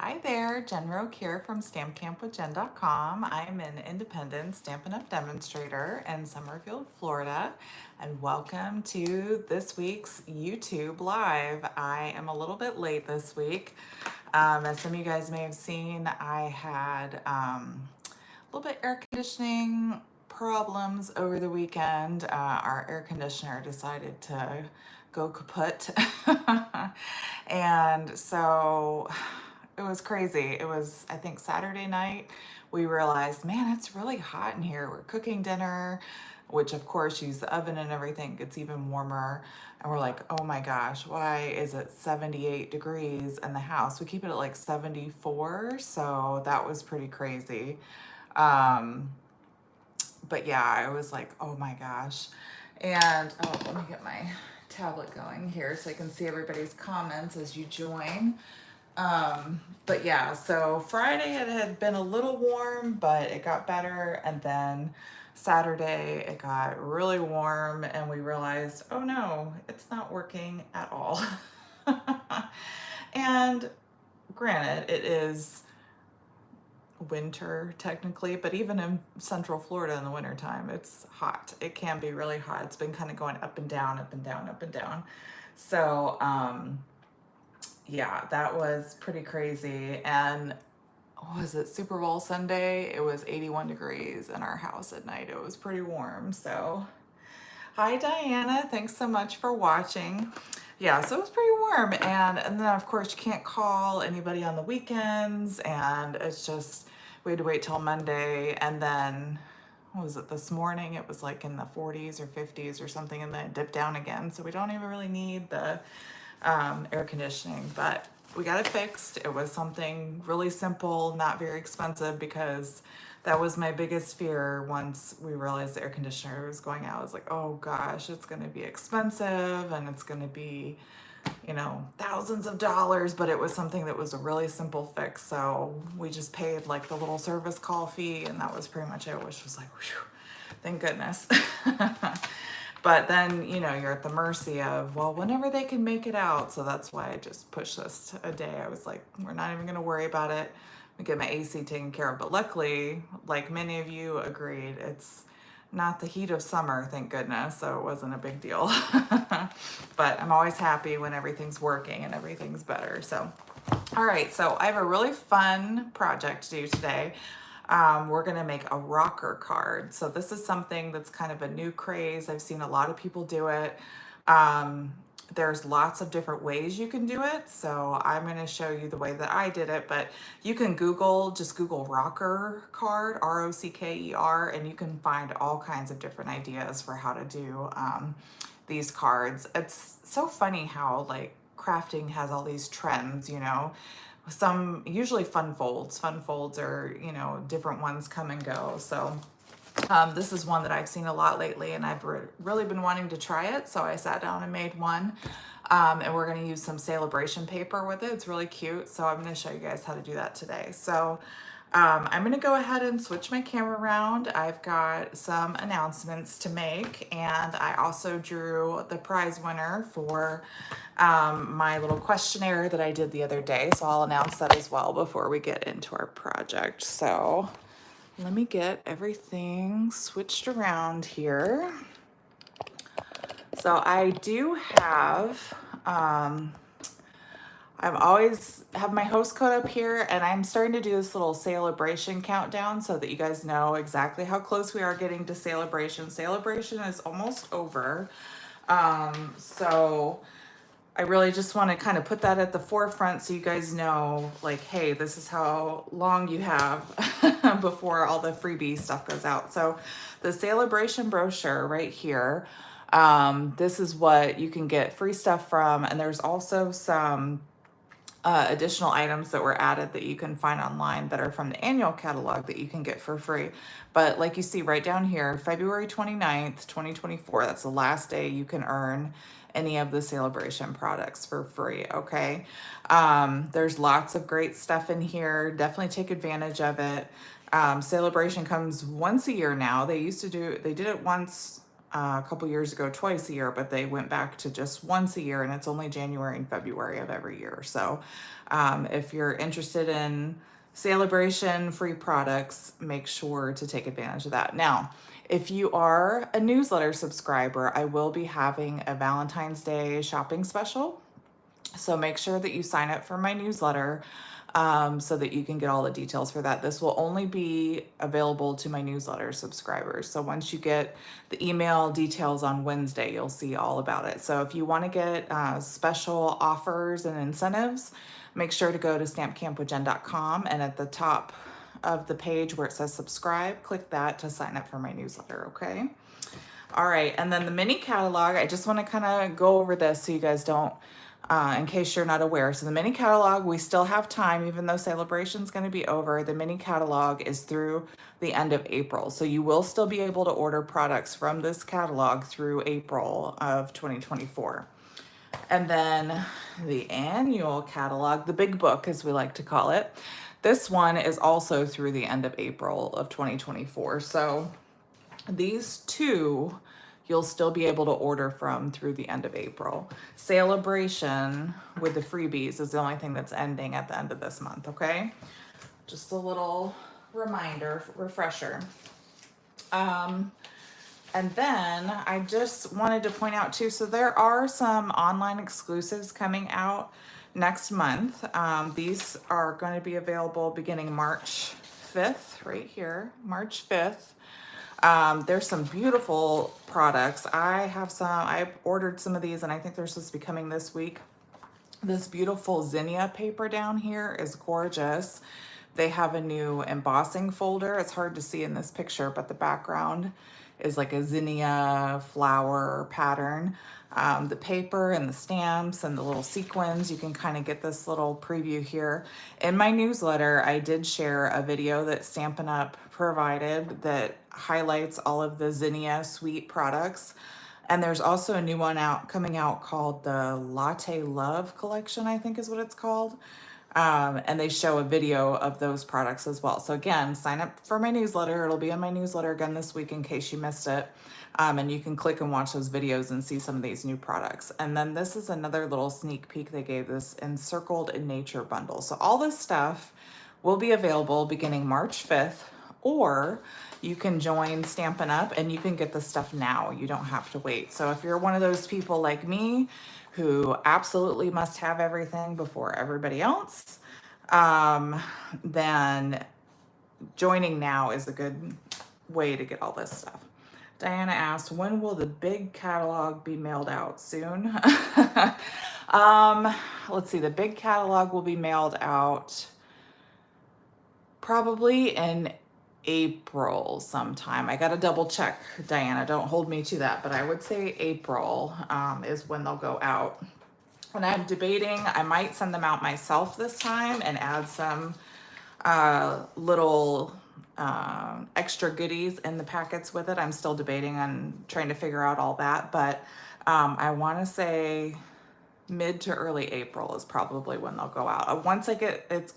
Hi there, Jen Roque here from StampCampWithJen.com. I'm an independent Stampin' Up! Demonstrator in Summerfield, Florida, and welcome to this week's YouTube Live. I am a little bit late this week. As some of you guys may have seen, I had a little bit air conditioning problems over the weekend. Our air conditioner decided to go kaput. And so it was crazy. It was, I think, Saturday night. We realized, man, it's really hot in here. We're cooking dinner, which of course, use the oven and everything, gets even warmer. And we're like, oh my gosh, why is it 78 degrees in the house? We keep it at like 74. So that was pretty crazy. Um, but yeah, I was like, oh my gosh. And oh, let me get my tablet going here so I can see everybody's comments as you join. But yeah, so Friday it had been a little warm, but it got better. And then Saturday it got really warm and we realized, oh no, it's not working at all. And granted, it is winter technically, but even in Central Florida in the wintertime, it's hot. It can be really hot. It's been kind of going up and down, up and down, up and down. So, yeah, that was pretty crazy. And was it Super Bowl Sunday? It was 81 degrees in our house at night. It was pretty warm. So, hi Diana, thanks so much for watching. Yeah, so it was pretty warm. And then of course you can't call anybody on the weekends, and it's just, we had to wait till Monday. And then what was it, this morning it was like in the 40s or 50s or something, and then it dipped down again. So we don't even really need the air conditioning, but we got it fixed. It was something really simple, not very expensive, because that was my biggest fear once we realized the air conditioner was going out. I was like, oh gosh, it's going to be expensive and it's going to be, you know, thousands of dollars. But it was something that was a really simple fix. So we just paid like the little service call fee, and that was pretty much it, which was like, whew, thank goodness. But then, you know, you're at the mercy of, well, whenever they can make it out. So that's why I just pushed this to a day. I was like, we're not even going to worry about it. We get my AC taken care of. But luckily, like many of you agreed, it's not the heat of summer, thank goodness. So it wasn't a big deal. But I'm always happy when everything's working and everything's better. So, all right. So I have a really fun project to do today. We're gonna make a rocker card. So this is something that's kind of a new craze. I've seen a lot of people do it. There's lots of different ways you can do it. So I'm gonna show you the way that I did it, but you can just Google rocker card, R-O-C-K-E-R, and you can find all kinds of different ideas for how to do these cards. It's so funny how like crafting has all these trends, you know. Some usually fun folds are, you know, different ones come and go. So this is one that I've seen a lot lately, and I've really been wanting to try it. So I sat down and made one, and we're going to use some sale-a-bration paper with it. It's really cute. So I'm going to show you guys how to do that today. So I'm going to go ahead and switch my camera around. I've got some announcements to make, and I also drew the prize winner for my little questionnaire that I did the other day. So I'll announce that as well before we get into our project. So let me get everything switched around here. So I do have, I've always have my host code up here, and I'm starting to do this little sale-a-bration countdown so that you guys know exactly how close we are getting to sale-a-bration. Sale-a-bration is almost over. So I really just want to kind of put that at the forefront so you guys know, like, hey, this is how long you have before all the freebie stuff goes out. So the sale-a-bration brochure right here, this is what you can get free stuff from. And there's also some additional items that were added that you can find online that are from the annual catalog that you can get for free. But like you see right down here, February 29th, 2024, that's the last day you can earn any of the sale-a-bration products for free, okay? There's lots of great stuff in here. Definitely take advantage of it. Sale-a-bration comes once a year now. They did it once a couple years ago twice a year, but they went back to just once a year, and it's only January and February of every year. So if you're interested in sale-a-bration free products, make sure to take advantage of that. Now, if you are a newsletter subscriber, I will be having a Valentine's Day shopping special. So make sure that you sign up for my newsletter so that you can get all the details for that. This will only be available to my newsletter subscribers. So once you get the email details on Wednesday, you'll see all about it. So if you want to get special offers and incentives, make sure to go to stampcampwithjen.com, and at the top of the page where it says subscribe, click that to sign up for my newsletter, okay? All right, and then the mini catalog, I just want to kind of go over this so you guys don't, in case you're not aware. So the mini catalog, we still have time, even though sale-a-bration is going to be over. The mini catalog is through the end of April. So you will still be able to order products from this catalog through April of 2024. And then the annual catalog, the big book as we like to call it, this one is also through the end of April of 2024. So these two you'll still be able to order from through the end of April. Sale-a-bration with the freebies is the only thing that's ending at the end of this month, okay? Just a little reminder, refresher. And then I just wanted to point out too, so there are some online exclusives coming out next month. These are going to be available beginning March 5th, right here, March 5th. There's some beautiful products. I ordered some of these, and I think they're supposed to be coming this week. This beautiful zinnia paper down here is gorgeous. They have a new embossing folder. It's hard to see in this picture, but the background is like a zinnia flower pattern. The paper and the stamps and the little sequins, you can kind of get this little preview here. In my newsletter, I did share a video that Stampin' Up! Provided that highlights all of the zinnia sweet products. And there's also a new one coming out called the Latte Love collection, I think is what it's called. And they show a video of those products as well. So again, sign up for my newsletter. It'll be in my newsletter again this week in case you missed it. And you can click and watch those videos and see some of these new products. And then this is another little sneak peek they gave, this Encircled in Nature bundle. So all this stuff will be available beginning March 5th, or you can join Stampin' Up! And you can get the stuff now. You don't have to wait. So if you're one of those people like me who absolutely must have everything before everybody else, then joining now is a good way to get all this stuff. Diana asked, when will the big catalog be mailed out? Soon? Let's see, the big catalog will be mailed out probably in April sometime. I got to double check, Diana. Don't hold me to that, but I would say April is when they'll go out. And I'm debating, I might send them out myself this time and add some little extra goodies in the packets with it. I'm still debating on trying to figure out all that, but I want to say mid to early April is probably when they'll go out. Once it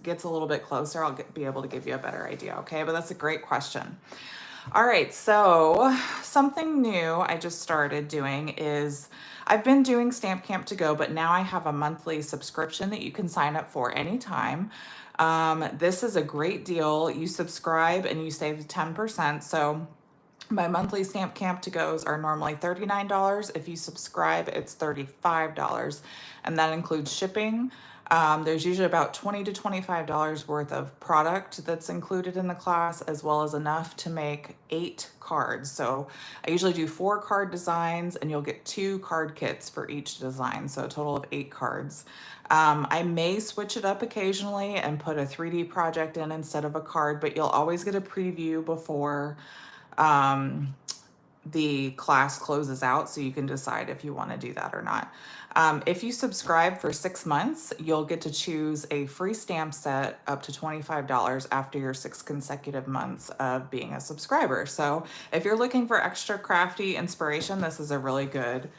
gets a little bit closer, I'll be able to give you a better idea, okay? But that's a great question. All right, so something new I just started doing is I've been doing Stamp Camp to Go, but now I have a monthly subscription that you can sign up for anytime. This is a great deal. You subscribe and you save 10%. So my monthly Stamp Camp to Go's are normally $39. If you subscribe, it's $35, and that includes shipping. There's usually about $20 to $25 worth of product that's included in the class, as well as enough to make 8 cards. So I usually do 4 card designs, and you'll get 2 card kits for each design, so a total of 8 cards. I may switch it up occasionally and put a 3D project in instead of a card, but you'll always get a preview before the class closes out, so you can decide if you want to do that or not. If you subscribe for 6 months, you'll get to choose a free stamp set up to $25 after your 6 consecutive months of being a subscriber. So if you're looking for extra crafty inspiration, this is a really good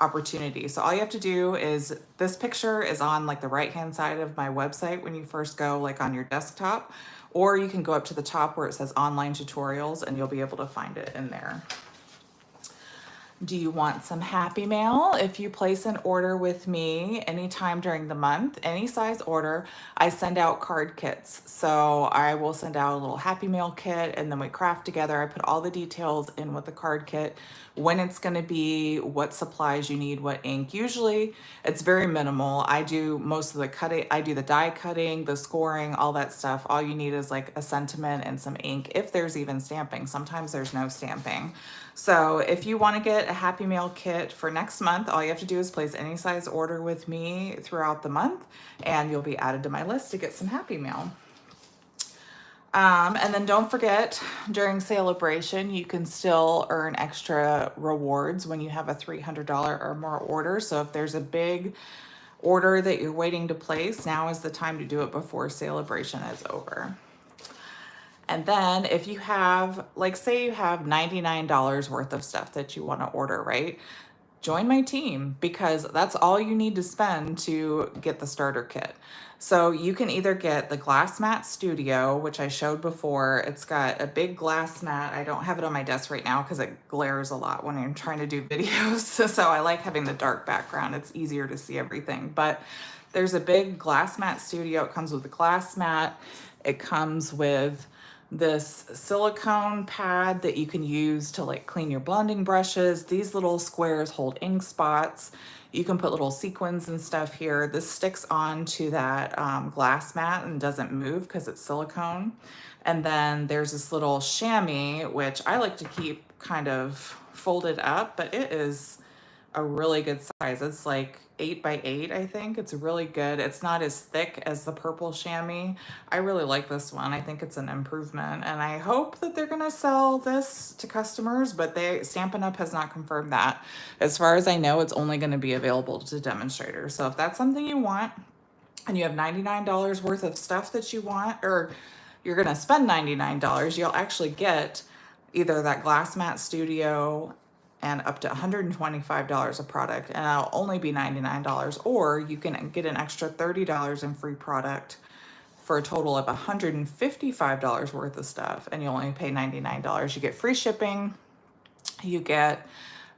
opportunity. So all you have to do is, this picture is on like the right hand side of my website when you first go, like on your desktop, or you can go up to the top where it says online tutorials and you'll be able to find it in there. Do you want some Happy Mail? If you place an order with me anytime during the month, any size order, I send out card kits. So I will send out a little Happy Mail kit and then we craft together. I put all the details in with the card kit, when it's going to be, what supplies you need, what ink. Usually it's very minimal. I do most of the cutting, I do the die cutting, the scoring, all that stuff. All you need is like a sentiment and some ink, if there's even stamping. Sometimes there's no stamping. So if you want to get a Happy Mail kit for next month, all you have to do is place any size order with me throughout the month and you'll be added to my list to get some Happy Mail. And then don't forget, during sale-a-bration, you can still earn extra rewards when you have a $300 or more order. So if there's a big order that you're waiting to place, now is the time to do it before sale-a-bration is over. And then if you have, like say you have $99 worth of stuff that you want to order, right? Join my team, because that's all you need to spend to get the starter kit. So you can either get the Glass Mat Studio, which I showed before. It's got a big glass mat. I don't have it on my desk right now because it glares a lot when I'm trying to do videos. So I like having the dark background. It's easier to see everything. But there's a big Glass Mat Studio. It comes with a glass mat. It comes with this silicone pad that you can use to like clean your blending brushes. These little squares hold ink spots. You can put little sequins and stuff here. This sticks onto that glass mat and doesn't move because it's silicone. And then there's this little chamois, which I like to keep kind of folded up, but it is a really good size. It's like 8x8, I think. It's really good. It's not as thick as the purple chamois. I really like this one. I think it's an improvement, and I hope that they're gonna sell this to customers, but Stampin' Up has not confirmed that. As far as I know, it's only gonna be available to demonstrators. So if that's something you want and you have $99 worth of stuff that you want, or you're gonna spend $99, you'll actually get either that Glass Mat Studio and up to $125 a product, and it'll only be $99, or you can get an extra $30 in free product for a total of $155 worth of stuff, and you only pay $99. You get free shipping. You get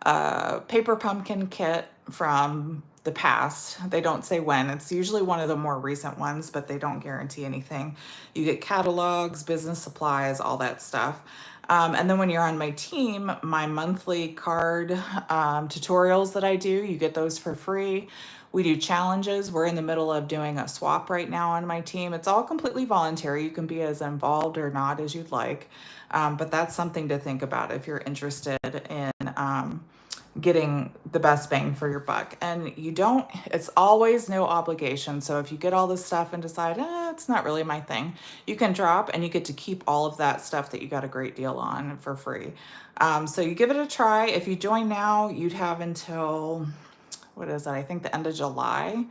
a paper pumpkin kit from the past. They don't say when. It's usually one of the more recent ones, but they don't guarantee anything. You get catalogs, business supplies, all that stuff. And then when you're on my team, my monthly card tutorials that I do, you get those for free. We do challenges. We're in the middle of doing a swap right now on my team. It's all completely voluntary. You can be as involved or not as you'd like. But that's something to think about if you're interested in getting the best bang for your buck. And it's always no obligation. So if you get all this stuff and decide, it's not really my thing, you can drop and you get to keep all of that stuff that you got a great deal on for free. So you give it a try. If you join now, you'd have until, what is it? I think the end of July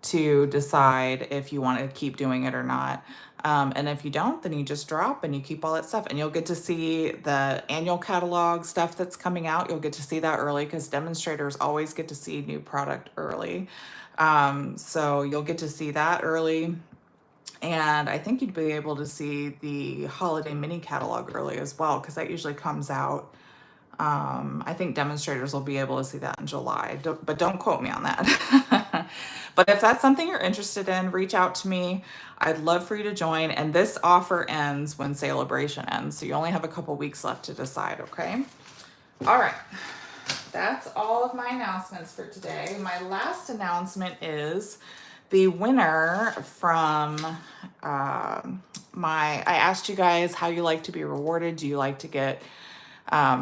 to decide if you want to keep doing it or not. And if you don't, then you just drop and you keep all that stuff, and you'll get to see the annual catalog stuff that's coming out. You'll get to see that early, because demonstrators always get to see new product early. So you'll get to see that early. And I think you'd be able to see the holiday mini catalog early as well, because that usually comes out. I think demonstrators will be able to see that in July, but don't quote me on that. But if that's something you're interested in, reach out to me. I'd love for you to join. And this offer ends when sale-a-bration ends. So you only have a couple weeks left to decide, okay? All right. That's all of my announcements for today. My last announcement is the winner from I asked you guys how you like to be rewarded. Do you like to get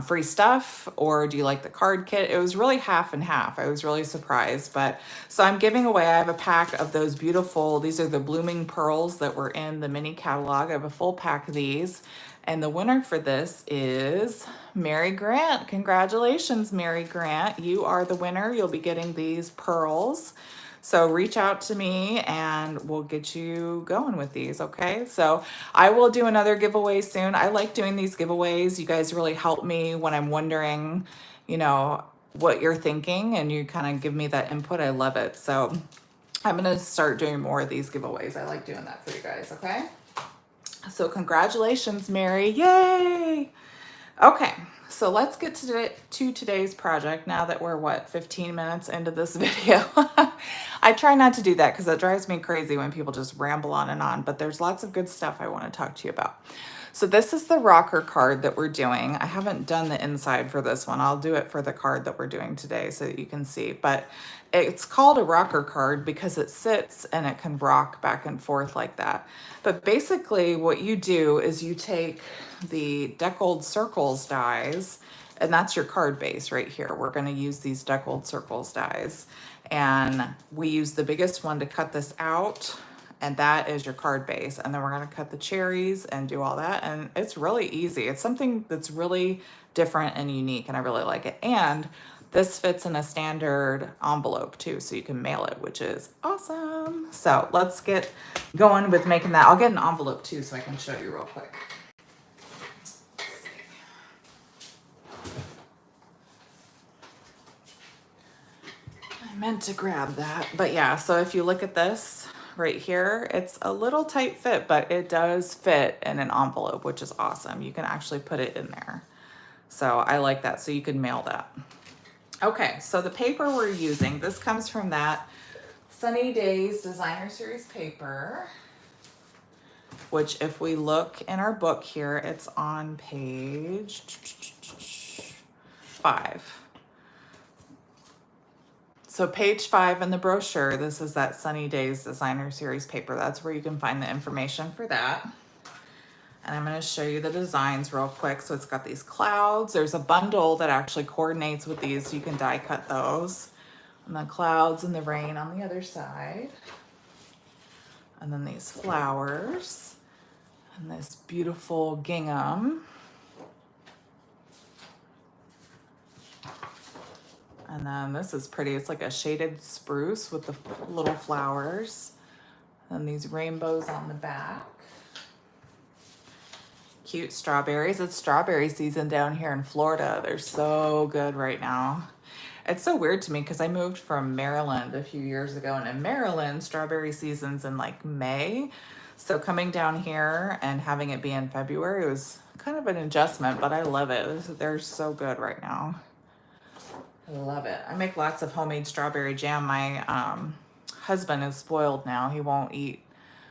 free stuff, or do you like the card kit? It was really half and half. I was really surprised. But so I'm giving away, I have a pack of those beautiful, these are the blooming pearls that were in the mini catalog. I have a full pack of these, and the winner for this is Mary Grant. Congratulations, Mary Grant. You are the winner. You'll be getting these pearls. So reach out to me and we'll get you going with these, okay? So I will do another giveaway soon. I like doing these giveaways. You guys really help me when I'm wondering, what you're thinking, and you kind of give me that input. I love it. So I'm gonna start doing more of these giveaways. I like doing that for you guys, okay? So congratulations, Mary, yay! Okay, So let's get to today's project now that we're, what, 15 minutes into this video. I try not to do that because it drives me crazy when people just ramble on and on, but there's lots of good stuff I want to talk to you about. So this is the rocker card that we're doing. I haven't done the inside for this one. I'll do it for the card that we're doing today so that you can see. But it's called a rocker card because it sits and it can rock back and forth like that. But basically what you do is you take the Deckled Circles dies, and that's your card base right here. We're going to use these Deckled Circles dies. And we use the biggest one to cut this out, and that is your card base. And then we're going to cut the cherries and do all that. And it's really easy. It's something that's really different and unique, and I really like it. And this fits in a standard envelope too, so you can mail it, which is awesome. So let's get going with making that. I'll get an envelope too so I can show you real quick. I meant to grab that, but yeah, so if you look at this right here, it's a little tight fit, but it does fit in an envelope, which is awesome. You can actually put it in there. So I like that, so you can mail that. Okay, so the paper we're using, this comes from that Sunny Days Designer Series paper, which if we look in our book here, it's on page 5. So page 5 in the brochure, this is that Sunny Days Designer Series paper. That's where you can find the information for that. And I'm going to show you the designs real quick. So it's got these clouds. There's a bundle that actually coordinates with these, so you can die cut those. And the clouds and the rain on the other side. And then these flowers. And this beautiful gingham. And then this is pretty. It's like a shaded spruce with the little flowers. And these rainbows on the back. Cute strawberries. It's strawberry season down here in Florida. They're so good right now. It's so weird to me because I moved from Maryland a few years ago, and in Maryland, strawberry season's in like May. So coming down here and having it be in February was kind of an adjustment, but I love it. They're so good right now. I love it. I make lots of homemade strawberry jam. My husband is spoiled now. He won't eat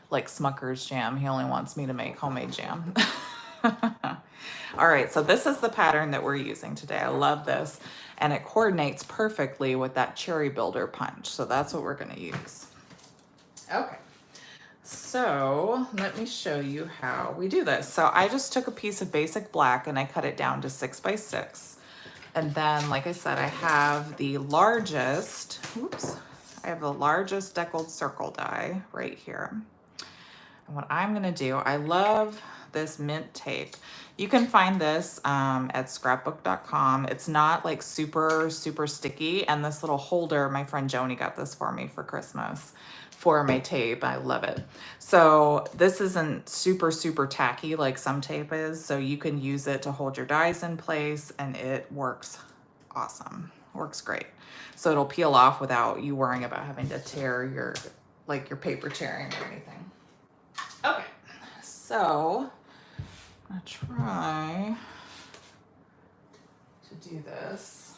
like Smucker's jam. He only wants me to make homemade jam. All right, so this is the pattern that we're using today. I love this, and it coordinates perfectly with that cherry builder punch. So that's what we're going to use. Okay, so let me show you how we do this. So I just took a piece of basic black and I cut it down to 6 by 6. And then, like I said, I have the largest, Deckled Circle die right here. And what I'm going to do, I love this mint tape. You can find this at scrapbook.com. It's not like super sticky. And this little holder, my friend Joni got this for me for Christmas for my tape. I love it. So this isn't super tacky like some tape is. So you can use it to hold your dies in place, and it works awesome. Works great. So it'll peel off without you worrying about having to tear your paper tearing or anything. Okay, so I'm gonna try to do this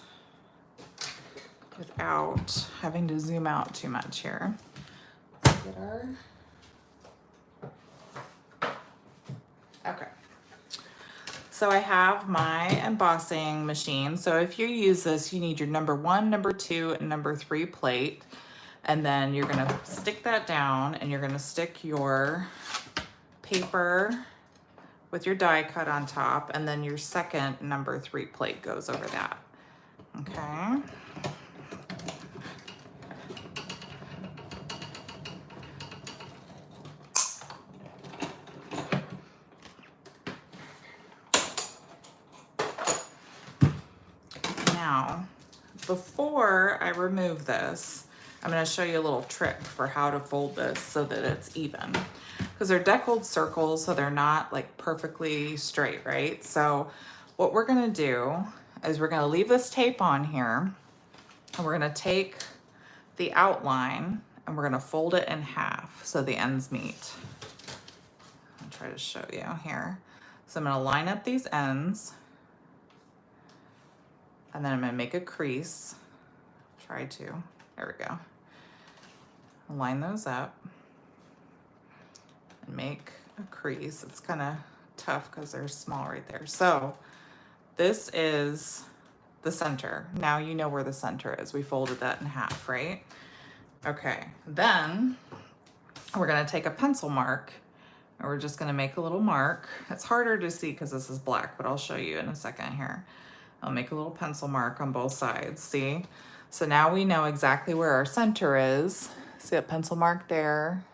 without having to zoom out too much here. Let's get our... Okay. So I have my embossing machine. So if you use this, you need your number 1, number 2, and number 3 plate. And then you're gonna stick that down, and you're gonna stick your paper with your die cut on top, and then your second number 3 plate goes over that. Okay. Now, before I remove this, I'm going to show you a little trick for how to fold this so that it's even. Because they're deckled circles, so they're not like perfectly straight, right? So what we're going to do is we're going to leave this tape on here, and we're going to take the outline and we're going to fold it in half so the ends meet. I'll try to show you here. So I'm going to line up these ends, And then I'm gonna make a crease. Try to, there we go. Line those up and make a crease. It's kind of tough because they're small right there. So this is the center. Now you know where the center is. We folded that in half, right? Okay, then we're gonna take a pencil mark and we're just gonna make a little mark. It's harder to see because this is black, but I'll show you in a second here. I'll make a little pencil mark on both sides, see? So now we know exactly where our center is. See that pencil mark there?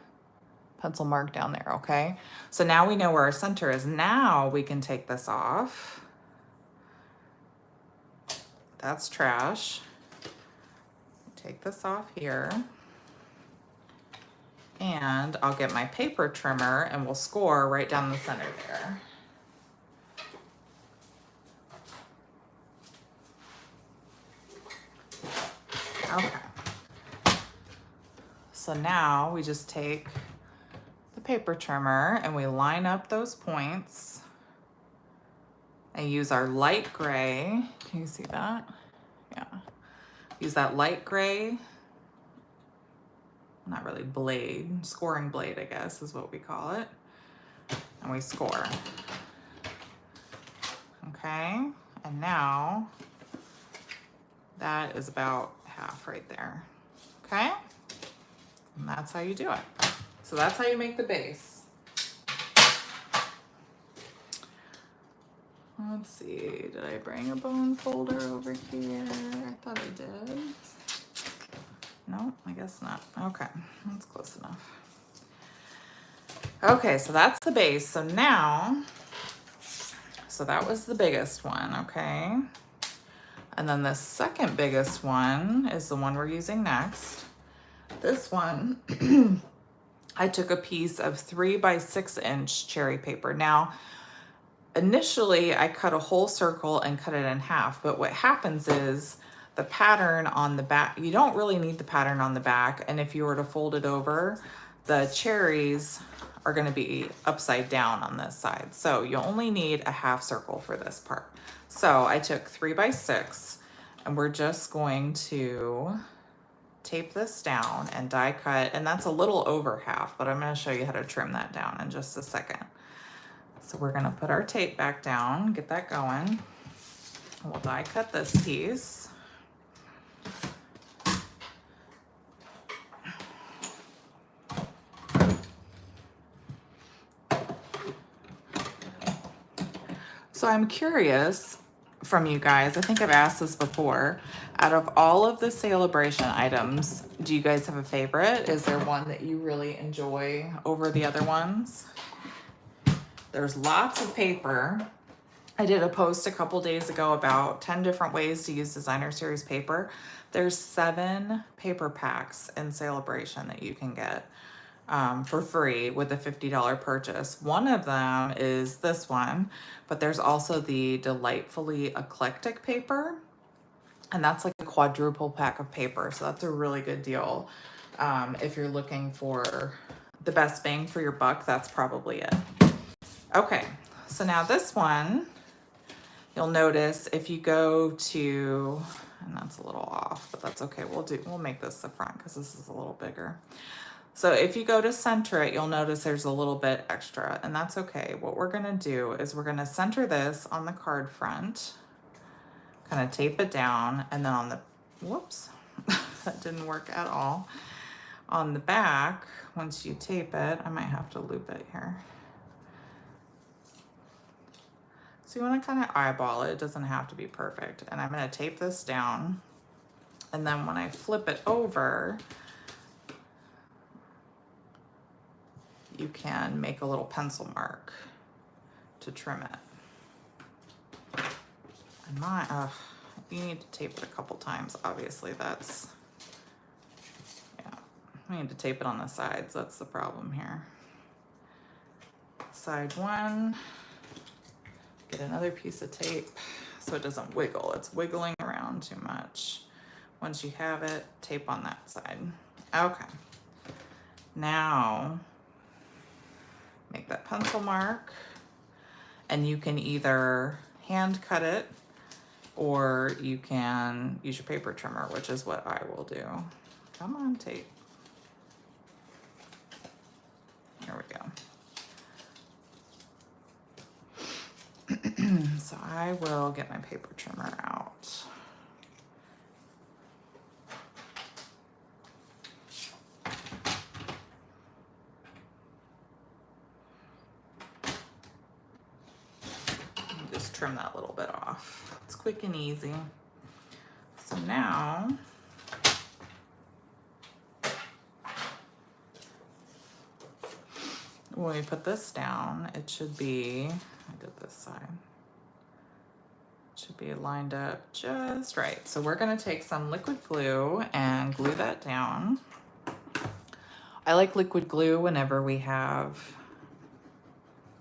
Pencil mark down there, okay? So now we know where our center is. Now we can take this off. That's trash. Take this off here. And I'll get my paper trimmer and we'll score right down the center there. Okay. So now we just take the paper trimmer and we line up those points and use our light gray. Can you see that? Yeah. Use that light gray, not really blade, scoring blade, I guess is what we call it. And we score. Okay. And now that is about half right there. Okay. And that's how you do it. So that's how you make the base. Let's see, did I bring a bone folder over here? I thought I did. No, I guess not. Okay, that's close enough. Okay, so that's the base. So now, so that was the biggest one, okay? And then the second biggest one is the one we're using next. This one, I took a piece of 3 by 6 inch cherry paper. Now, initially I cut a whole circle and cut it in half, but what happens is the pattern on the back, you don't really need the pattern on the back, and if you were to fold it over, the cherries are gonna be upside down on this side. So you only need a half circle for this part. So I took 3 by 6 and we're just going to tape this down and die cut, and that's a little over half, but I'm gonna show you how to trim that down in just a second. So we're gonna put our tape back down, get that going. We'll die cut this piece. So I'm curious from you guys, I think I've asked this before, out of all of the sale-a-bration items, do you guys have a favorite? Is there one that you really enjoy over the other ones? There's lots of paper. I did a post a couple days ago about 10 different ways to use designer series paper. There's 7 paper packs in sale-a-bration that you can get for free with a $50 purchase. One of them is this one, but there's also the Delightfully Eclectic paper, and that's like a quadruple pack of paper. So that's a really good deal. If you're looking for the best bang for your buck, that's probably it. Okay, so now this one, you'll notice if you go to, and that's a little off, but that's okay. We'll make this the front because this is a little bigger. So if you go to center it, you'll notice there's a little bit extra, and that's okay. What we're gonna do is we're gonna center this on the card front, kind of tape it down, and then on the, whoops, that didn't work at all. On the back, once you tape it, I might have to loop it here. So you want to kind of eyeball it. It doesn't have to be perfect. And I'm going to tape this down. And then when I flip it over, you can make a little pencil mark to trim it. And you need to tape it a couple times. Obviously, that's, yeah. I need to tape it on the sides. That's the problem here. Side one. Get another piece of tape so it doesn't wiggle. It's wiggling around too much. Once you have it, tape on that side. Okay. Now, make that pencil mark, and you can either hand cut it or you can use your paper trimmer, which is what I will do. Come on, tape. There we go. So I will get my paper trimmer out. Just trim that little bit off. It's quick and easy. So now, when we put this down, it should be, I did this side, it should be lined up just right. So we're gonna take some liquid glue and glue that down. I like liquid glue whenever we have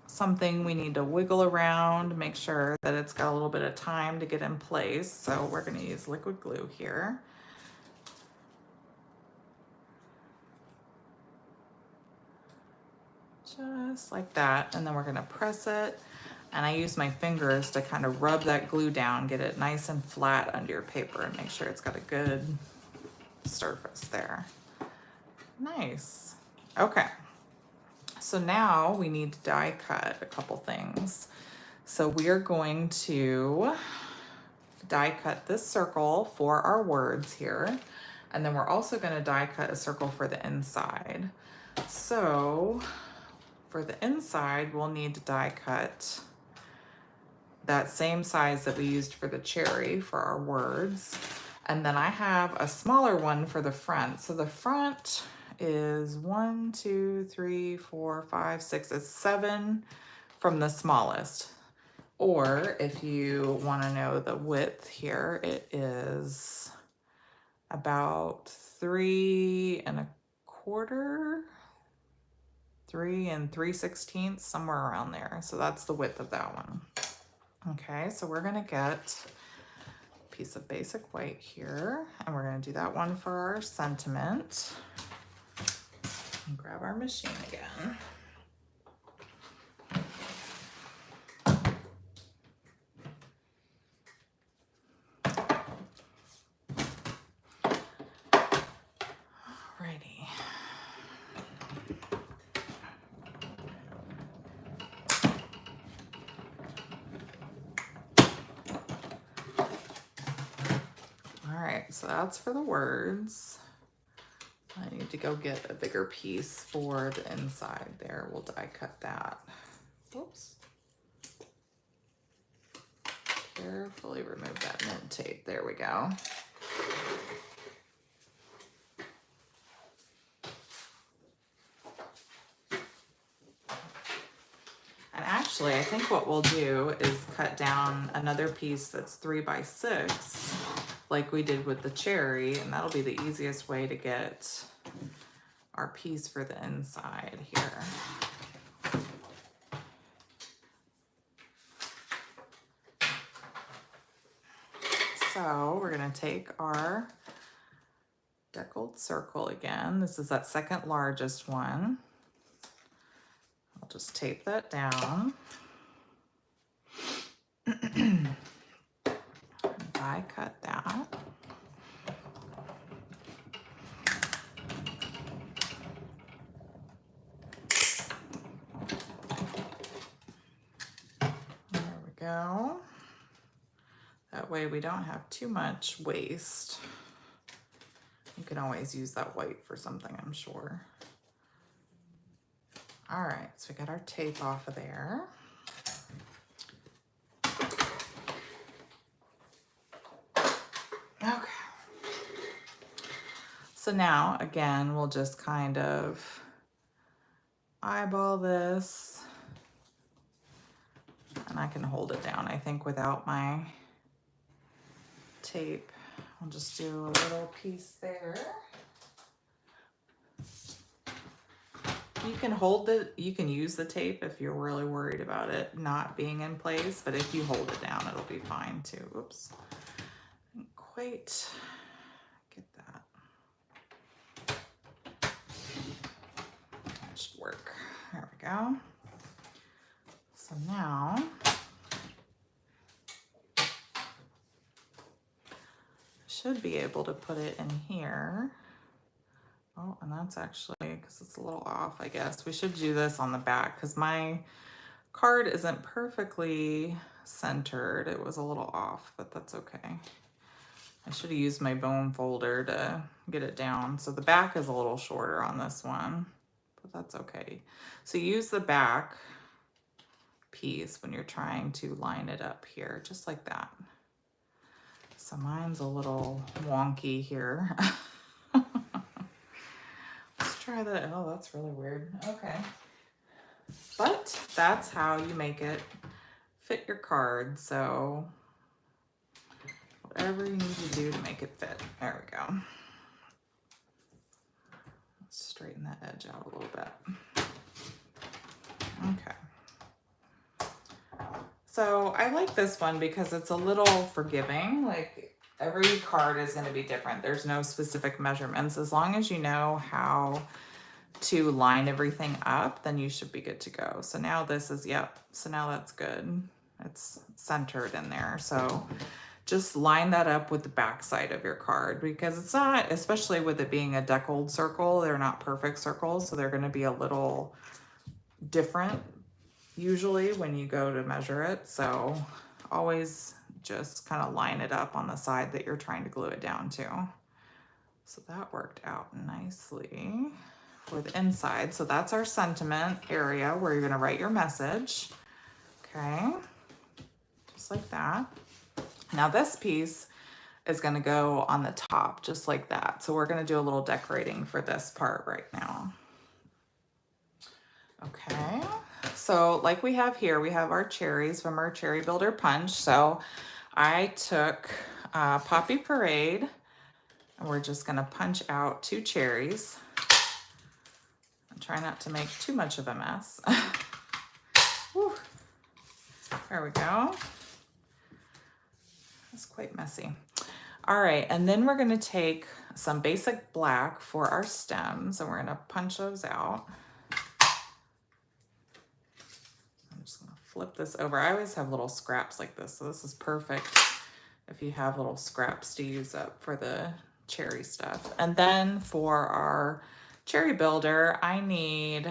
something we need to wiggle around, make sure that it's got a little bit of time to get in place. So we're gonna use liquid glue here. Just like that, and then we're gonna press it. And I use my fingers to kind of rub that glue down, get it nice and flat under your paper and make sure it's got a good surface there. Nice. Okay. So now we need to die cut a couple things. So we are going to die cut this circle for our words here. And then we're also going to die cut a circle for the inside. So for the inside, we'll need to die cut that same size that we used for the cherry for our words. And then I have a smaller one for the front. So the front is 1, 2, 3, 4, 5, 6, it's 7 from the smallest. Or if you want to know the width here, it is about 3 1/4, 3 3/16, somewhere around there. So that's the width of that one. Okay, so we're gonna get a piece of basic white here, and we're gonna do that one for our sentiment. And grab our machine again. Alrighty. Alright, so that's for the words. I need to go get a bigger piece for the inside there. We'll die cut that. Whoops. Carefully remove that mint tape. There we go. And actually, I think what we'll do is cut down another piece that's 3 by 6, like we did with the cherry, and that'll be the easiest way to get our piece for the inside here. So we're gonna take our deckled circle again. This is that second largest one. I'll just tape that down. Die cut that. There we go. That way we don't have too much waste. You can always use that white for something, I'm sure. All right, so we got our tape off of there. Okay. So now, again, we'll just kind of eyeball this. And I can hold it down, I think, without my tape. I'll just do a little piece there. You can hold it, you can use the tape if you're really worried about it not being in place, but if you hold it down, it'll be fine too. Oops, I didn't quite get that. That should work. There we go. So now, should be able to put it in here. Oh, and that's actually, because it's a little off, I guess. We should do this on the back because my card isn't perfectly centered. It was a little off, but that's okay. I should have used my bone folder to get it down. So the back is a little shorter on this one, but that's okay. So use the back piece when you're trying to line it up here, just like that. So mine's a little wonky here. Let's try that. Oh, that's really weird. Okay. But that's how you make it fit your card. So whatever you need to do to make it fit. There we go. Let's straighten that edge out a little bit. Okay. So I like this one because it's a little forgiving. Like every card is going to be different. There's no specific measurements. As long as you know how to line everything up, then you should be good to go. So now this is, yep. So now that's good. It's centered in there. So just line that up with the back side of your card because it's not, especially with it being a deckled circle, they're not perfect circles. So they're going to be a little different usually when you go to measure it. So always just kind of line it up on the side that you're trying to glue it down to. So that worked out nicely for the inside. So that's our sentiment area where you're going to write your message. Okay. Just like that. Now this piece is going to go on the top just like that. So we're going to do a little decorating for this part right now. Okay. So like we have here, we have our cherries from our Cherry Builder Punch. So I took Poppy Parade and we're just going to punch out 2 cherries. Try not to make too much of a mess. Whew. There we go. That's quite messy. All right, and then we're going to take some basic black for our stems and we're going to punch those out. I'm just going to flip this over. I always have little scraps like this, so this is perfect if you have little scraps to use up for the cherry stuff. And then for our cherry builder, I need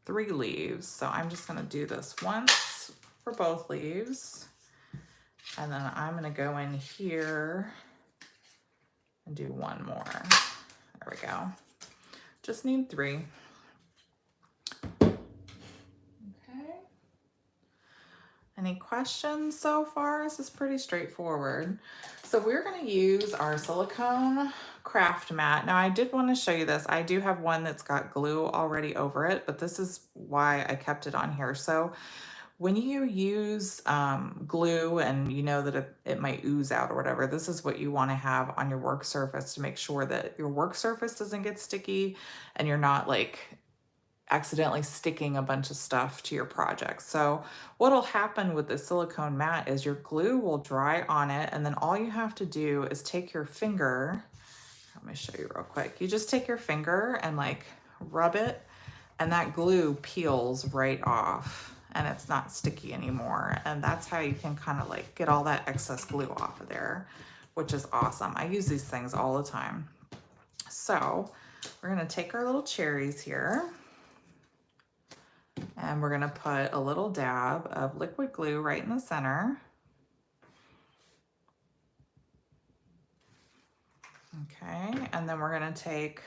3 leaves. So I'm just going to do this once for both leaves. And then I'm going to go in here and do 1 more. There we go. Just need 3. Okay. Any questions so far? This is pretty straightforward. So we're going to use our silicone craft mat. Now I did want to show you this. I do have one that's got glue already over it, but this is why I kept it on here. So when you use glue and you know that it might ooze out or whatever, this is what you want to have on your work surface to make sure that your work surface doesn't get sticky and you're not like accidentally sticking a bunch of stuff to your project. So what'll happen with the silicone mat is your glue will dry on it, and then all you have to do is take your finger. Let me show you real quick. You just take your finger and like rub it, and that glue peels right off and it's not sticky anymore. And that's how you can kind of like get all that excess glue off of there, which is awesome. I use these things all the time. So we're gonna take our little cherries here and we're gonna put a little dab of liquid glue right in the center. Okay, and then we're gonna take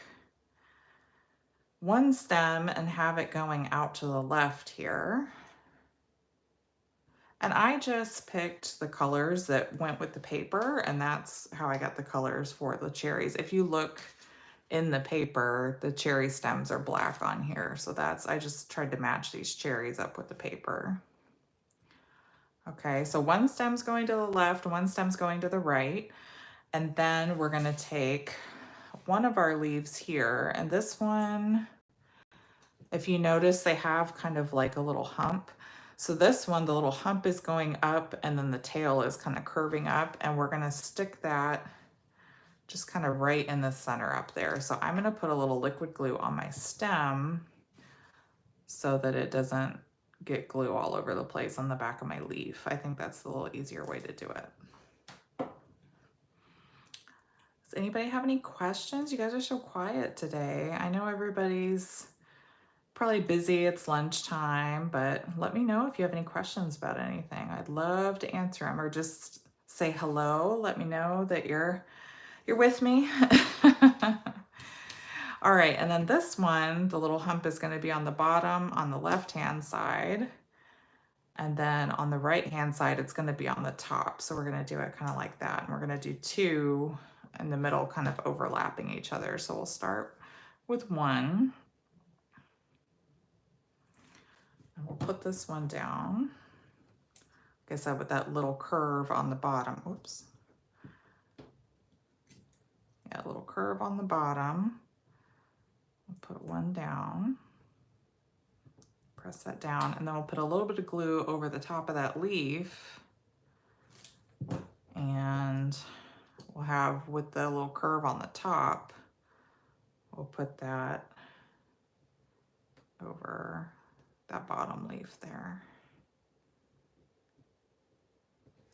1 stem and have it going out to the left here. And I just picked the colors that went with the paper, and that's how I got the colors for the cherries. If you look in the paper, the cherry stems are black on here. So I just tried to match these cherries up with the paper. Okay, so 1 stem's going to the left, 1 stem's going to the right. And then we're gonna take one of our leaves here, and this one, if you notice, they have kind of like a little hump. So this one, the little hump is going up and then the tail is kind of curving up, and we're gonna stick that just kind of right in the center up there. So I'm gonna put a little liquid glue on my stem so that it doesn't get glue all over the place on the back of my leaf. I think that's a little easier way to do it. Does anybody have any questions? You guys are so quiet today. I know everybody's probably busy. It's lunchtime, but let me know if you have any questions about anything. I'd love to answer them, or just say hello. Let me know that you're with me. All right, and then this one, the little hump is going to be on the bottom on the left-hand side. And then on the right-hand side, it's going to be on the top. So we're going to do it kind of like that. And we're going to do two in the middle, kind of overlapping each other. So we'll start with one. And we'll put this one down. Like I said, with that little curve on the bottom. Oops. Yeah, a little curve on the bottom. We'll put one down. Press that down, and then we'll put a little bit of glue over the top of that leaf. And we'll have, with the little curve on the top, we'll put that over that bottom leaf there.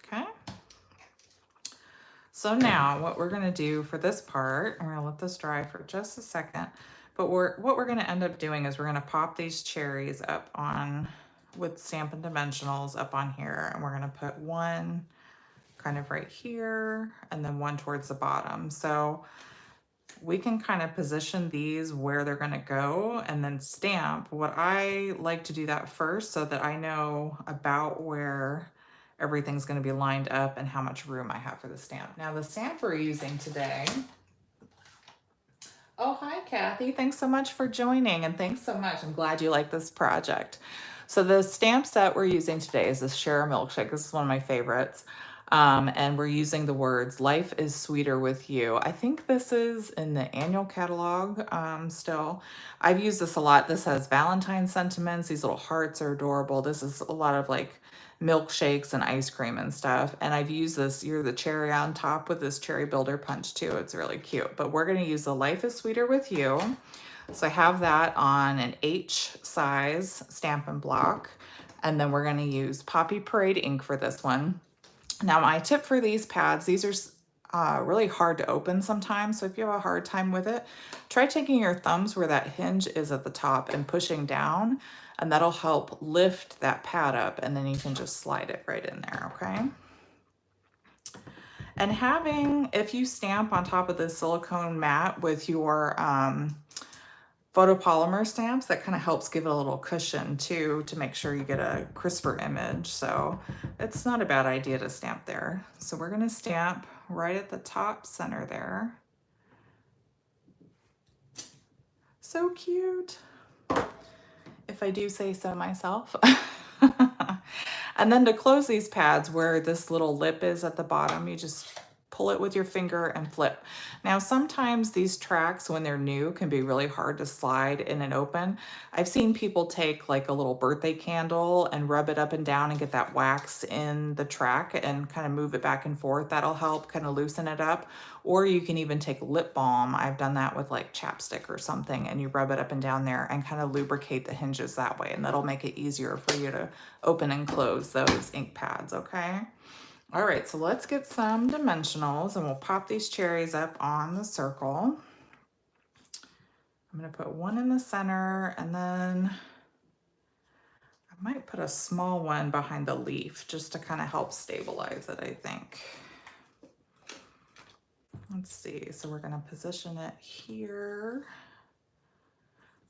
Okay. So now what we're gonna do for this part, I'm gonna let this dry for just a second, but what we're gonna end up doing is we're gonna pop these cherries up on, with Stampin' Dimensionals up on here, and we're gonna put one kind of right here, and then one towards the bottom. So we can kind of position these where they're gonna go and then stamp. What I like to do that first so that I know about where everything's gonna be lined up and how much room I have for the stamp. Now the stamp we're using today, oh, hi, Kathy. Thanks so much for joining, and thanks so much. I'm glad you like this project. So the stamp set we're using today is this Share a Milkshake. This is one of my favorites. And we're using the words, life is sweeter with you. I think this is in the annual catalog still. I've used this a lot. This has Valentine sentiments. These little hearts are adorable. This is a lot of like milkshakes and ice cream and stuff. And I've used this, you're the cherry on top with this cherry builder punch too. It's really cute. But we're going to use the Life is Sweeter with You. So I have that on an H size Stampin' Block. And then we're going to use Poppy Parade ink for this one. Now my tip for these pads, these are really hard to open sometimes. So if you have a hard time with it, try taking your thumbs where that hinge is at the top and pushing down, and that'll help lift that pad up, and then you can just slide it right in there, okay? And having, if you stamp on top of this silicone mat with your photopolymer stamps, that kind of helps give it a little cushion too, to make sure you get a crisper image. So it's not a bad idea to stamp there. So we're gonna stamp right at the top center there. So cute, if I do say so myself. And then to close these pads, where this little lip is at the bottom, you just pull it with your finger and flip. Now, sometimes these tracks, when they're new, can be really hard to slide in and open. I've seen people take like a little birthday candle and rub it up and down and get that wax in the track and kind of move it back and forth. That'll help kind of loosen it up. Or you can even take lip balm. I've done that with like chapstick or something, and you rub it up and down there and kind of lubricate the hinges that way. And that'll make it easier for you to open and close those ink pads, okay? All right, so let's get some dimensionals, and we'll pop these cherries up on the circle. I'm gonna put one in the center, and then I might put a small one behind the leaf just to kind of help stabilize it, I think. Let's see, so we're gonna position it here.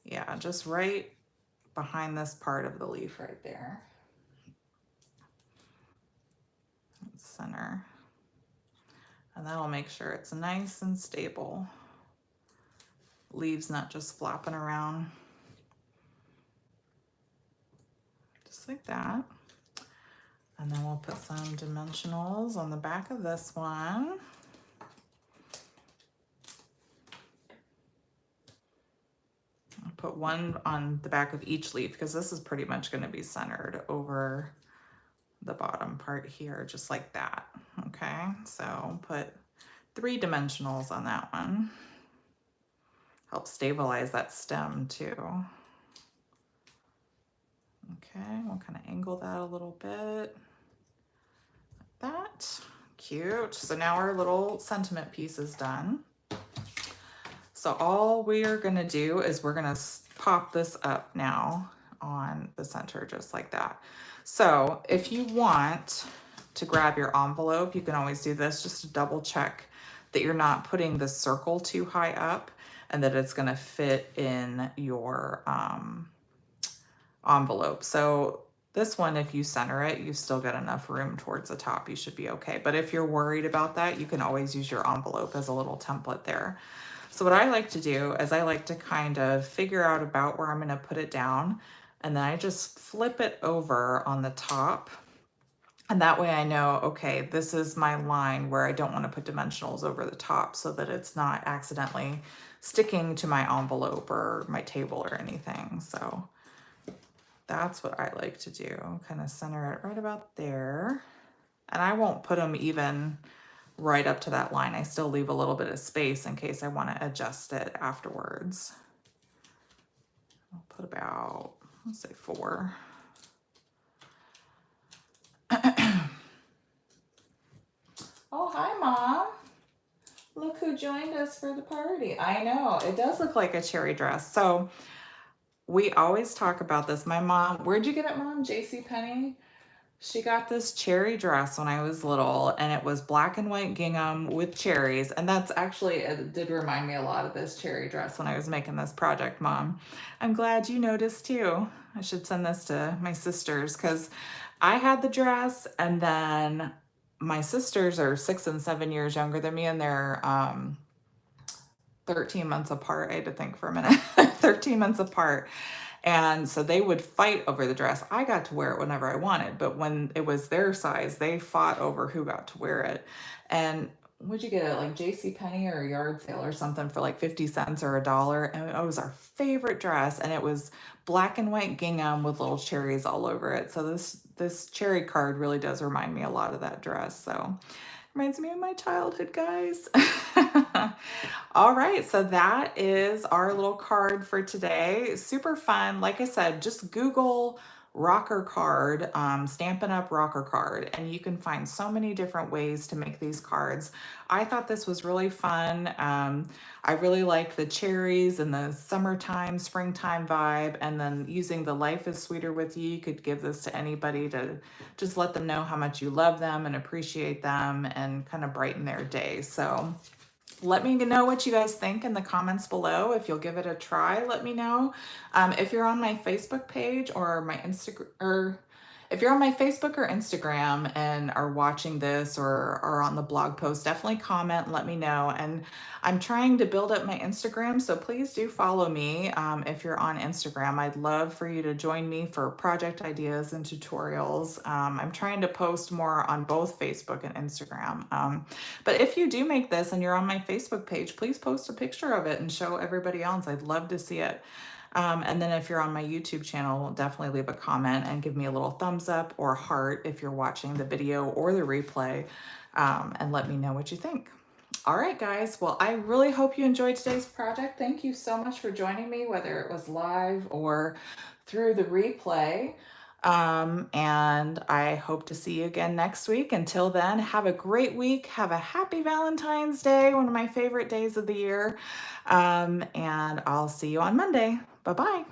Yeah, just right behind this part of the leaf right there. Center. And that'll make sure it's nice and stable. Leaves not just flopping around. Just like that. And then we'll put some dimensionals on the back of this one. I'll put one on the back of each leaf, because this is pretty much going to be centered over the bottom part here, just like that. Okay, so put 3 dimensionals on that one. Help stabilize that stem too. Okay, we'll kind of angle that a little bit like that. cute. So now our little sentiment piece is done. So all we are gonna do is we're gonna pop this up now on the center just like that. So if you want to grab your envelope, you can always do this just to double check that you're not putting the circle too high up and that it's gonna fit in your envelope. So this one, if you center it, you still get enough room towards the top. You should be okay. But if you're worried about that, you can always use your envelope as a little template there. So what I like to do is I like to kind of figure out about where I'm going to put it down, and then I just flip it over on the top. And that way I know, okay, this is my line where I don't want to put dimensionals over the top so that it's not accidentally sticking to my envelope or my table or anything. So that's what I like to do. Kind of center it right about there. And I won't put them even right up to that line. I still leave a little bit of space in case I want to adjust it afterwards. I'll put about, let's say 4. Oh, hi, Mom. Look who joined us for the party. I know, it does look like a cherry dress. So we always talk about this. My mom, where'd you get it, Mom? JCPenney? She got this cherry dress when I was little, and it was black and white gingham with cherries. And that's actually, it did remind me a lot of this cherry dress when I was making this project, Mom. I'm glad you noticed too. I should send this to my sisters because I had the dress, and then my sisters are 6 and 7 years younger than me, and they're 13 months apart. I had to think for a minute. 13 months apart. And so they would fight over the dress. I got to wear it whenever I wanted, but when it was their size, they fought over who got to wear it. And would you get it, like JCPenney or a yard sale or something for like 50 cents or $1? And it was our favorite dress, and it was black and white gingham with little cherries all over it. So this cherry card really does remind me a lot of that dress. So reminds me of my childhood, guys. All right, so that is our little card for today. Super fun. Like I said, just Google rocker card, Stampin' Up! Rocker card, and you can find so many different ways to make these cards. I thought this was really fun. I really like the cherries and the summertime, springtime vibe, and then using the Life is Sweeter with You. You could give this to anybody to just let them know how much you love them and appreciate them and kind of brighten their day. So let me know what you guys think in the comments below. If you'll give it a try, let me know. If you're on my Facebook page or my Instagram, or if you're on my Facebook or Instagram and are watching this or are on the blog post, definitely comment and let me know. And I'm trying to build up my Instagram, so please do follow me if you're on Instagram. I'd love for you to join me for project ideas and tutorials. I'm trying to post more on both Facebook and Instagram. But if you do make this and you're on my Facebook page, please post a picture of it and show everybody else. I'd love to see it. And then if you're on my YouTube channel, definitely leave a comment and give me a little thumbs up or heart if you're watching the video or the replay, and let me know what you think. All right, guys. Well, I really hope you enjoyed today's project. Thank you so much for joining me, whether it was live or through the replay. And I hope to see you again next week. Until then, have a great week. Have a happy Valentine's Day, one of my favorite days of the year. And I'll see you on Monday. Bye-bye.